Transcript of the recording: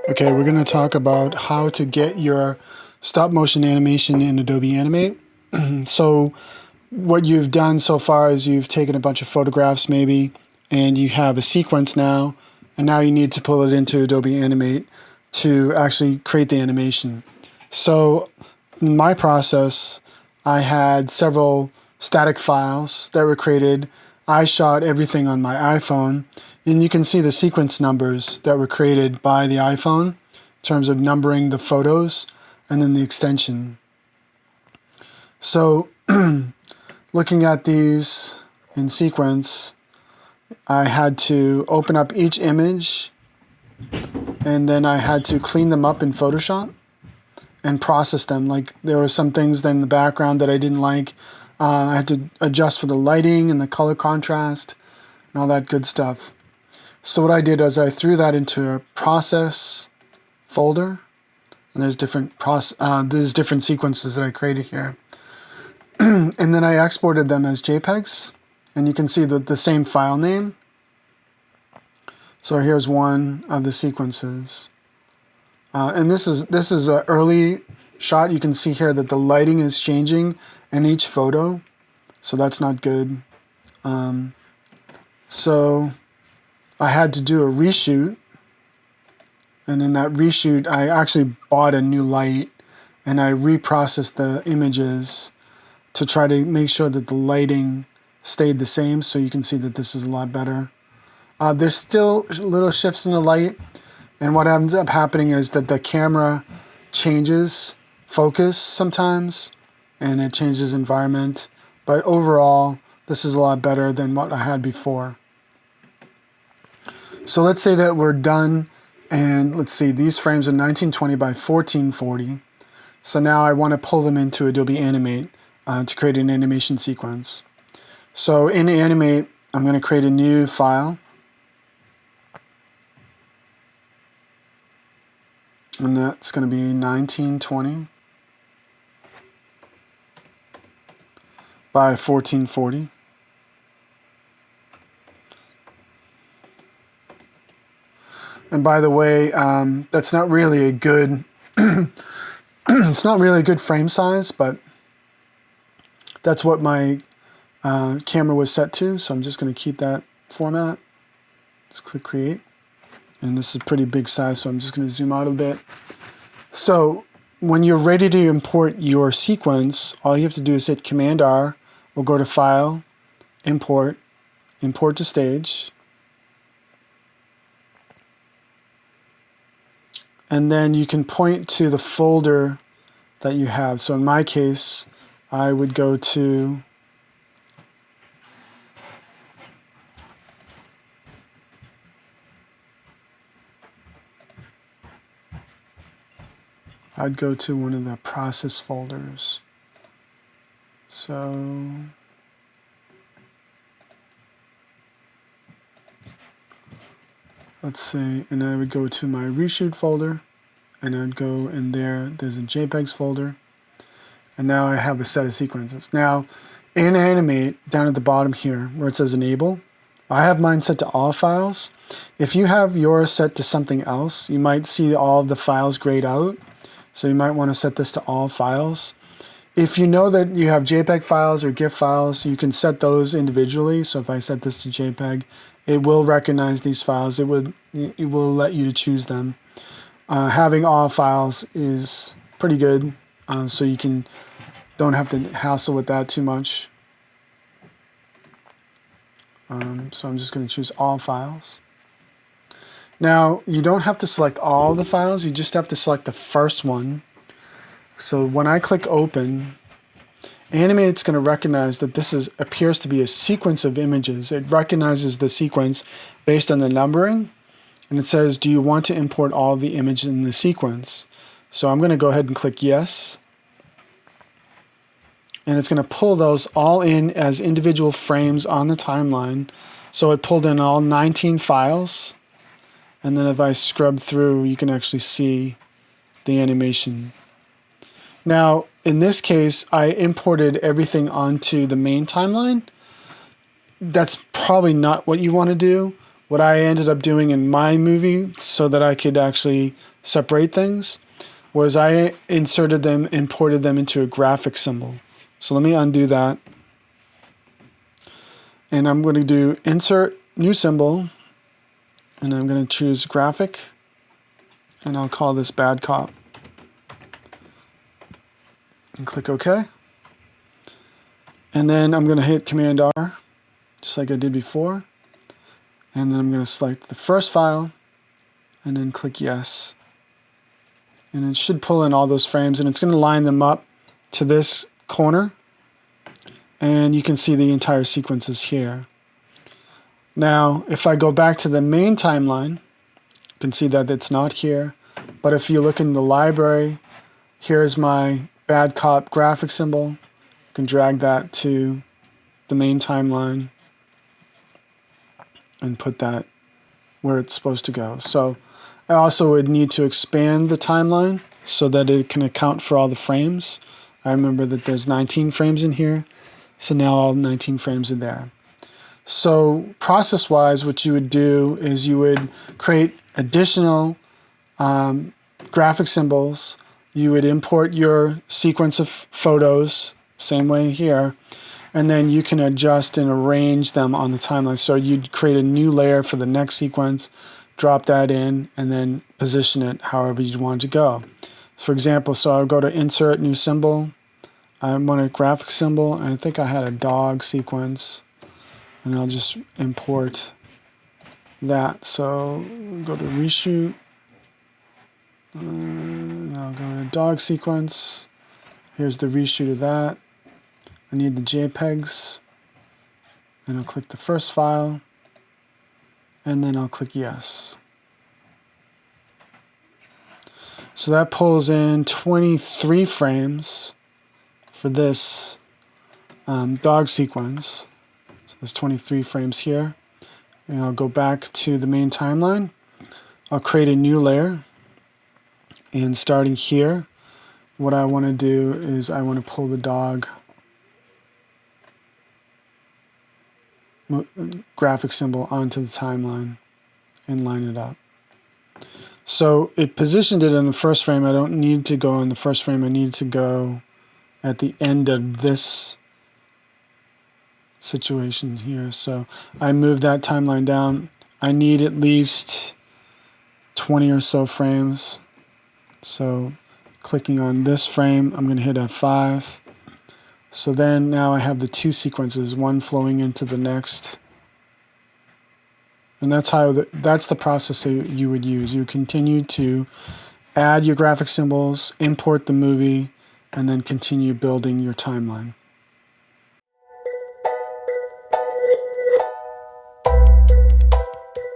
Okay, we're going to talk about how to get your stop motion animation in Adobe Animate. So what you've done so far is you've taken a bunch of photographs maybe, and you have a sequence now, and now you need to pull it into Adobe Animate to actually create the animation. So in my process, I had several static files that were created. I shot everything on my iPhone, and you can see the sequence numbers that were created by the iPhone in terms of numbering the photos and then the extension. So looking at these in sequence, I had to open up each image, and then I had to clean them up in Photoshop and process them. Like, there were some things in the background that I didn't like. I had to adjust for the lighting and the color contrast and all that good stuff. So what I did is I threw that into a process folder, and there's different sequences that I created here. And then I exported them as JPEGs, and you can see the same file name. So here's one of the sequences. And this is an early shot. You can see here that the lighting is changing in each photo, so that's not good. So I had to do a reshoot, and in that reshoot I actually bought a new light, and I reprocessed the images to try to make sure that the lighting stayed the same, so you can see that this is a lot better. There's still little shifts in the light, and what ends up happening is that the camera changes focus sometimes, and it changes environment, but overall this is a lot better than what I had before. So let's say that we're done, and let's see, these frames are 1920 by 1440. So now I want to pull them into Adobe Animate to create an animation sequence. So in Animate, I'm going to create a new file. And that's going to be 1920 by 1440. And by the way, that's not really a good it's not really a good frame size, but that's what my camera was set to, so I'm just going to keep that format. Just click Create. And this is a pretty big size, so I'm just going to zoom out a bit. So when you're ready to import your sequence, all you have to do is hit Command R, or go to File, Import, Import to Stage. And then you can point to the folder that you have. So in my case, I would go to one of the process folders. So let's see, and I would go to my reshoot folder, and I'd go in there's a JPEGs folder, and now I have a set of sequences. Now in Animate, down at the bottom here where it says Enable, I have mine set to all files. If you have yours set to something else, you might see all of the files grayed out. So you might want to set this to all files. If you know that you have JPEG files or GIF files, you can set those individually. So if I set this to JPEG, it will recognize these files. It will let you to choose them. Having all files is pretty good, so you don't have to hassle with that too much. So I'm just going to choose all files. Now, you don't have to select all the files, you just have to select the first one. So when I click Open, Animate's going to recognize that this appears to be a sequence of images. It recognizes the sequence based on the numbering, and it says, do you want to import all of the images in the sequence? So I'm going to go ahead and click Yes. And it's going to pull those all in as individual frames on the timeline. So it pulled in all 19 files. And then if I scrub through, you can actually see the animation. Now, in this case, I imported everything onto the main timeline. That's probably not what you want to do. What I ended up doing in my movie, so that I could actually separate things was I imported them into a graphic symbol. So let me undo that. And I'm going to do insert new symbol, and I'm going to choose graphic, and I'll call this bad cop. And click OK. And then I'm going to hit Command R, just like I did before. And then I'm going to select the first file, and then click Yes. And it should pull in all those frames, and it's going to line them up to this corner. And you can see the entire sequence is here. Now, if I go back to the main timeline, you can see that it's not here. But if you look in the library, here's my bad cop graphic symbol. You can drag that to the main timeline and put that where it's supposed to go. So I also would need to expand the timeline so that it can account for all the frames. I remember that there's 19 frames in here, so now all 19 frames are there. So process-wise, what you would do is you would create additional graphic symbols. You would import your sequence of photos, same way here, and then you can adjust and arrange them on the timeline. So you'd create a new layer for the next sequence, drop that in, and then position it however you want it to go. For example, so I'll go to Insert, New Symbol. I want a graphic symbol, and I think I had a dog sequence, and I'll just import that. So go to Reshoot, and I'll go to dog sequence. Here's the reshoot of that. I need the JPEGs, and I'll click the first file, and then I'll click Yes. So that pulls in 23 frames for this dog sequence. So there's 23 frames here. And I'll go back to the main timeline. I'll create a new layer. And starting here, what I want to do is I want to pull the dog graphic symbol onto the timeline and line it up. So it positioned it in the first frame. I don't need to go in the first frame. I need to go at the end of this situation here. So I move that timeline down. I need at least 20 or so frames. So clicking on this frame, I'm going to hit F5. So then now I have the two sequences, one flowing into the next. And that's the process that you would use. You continue to add your graphic symbols, import the movie, and then continue building your timeline.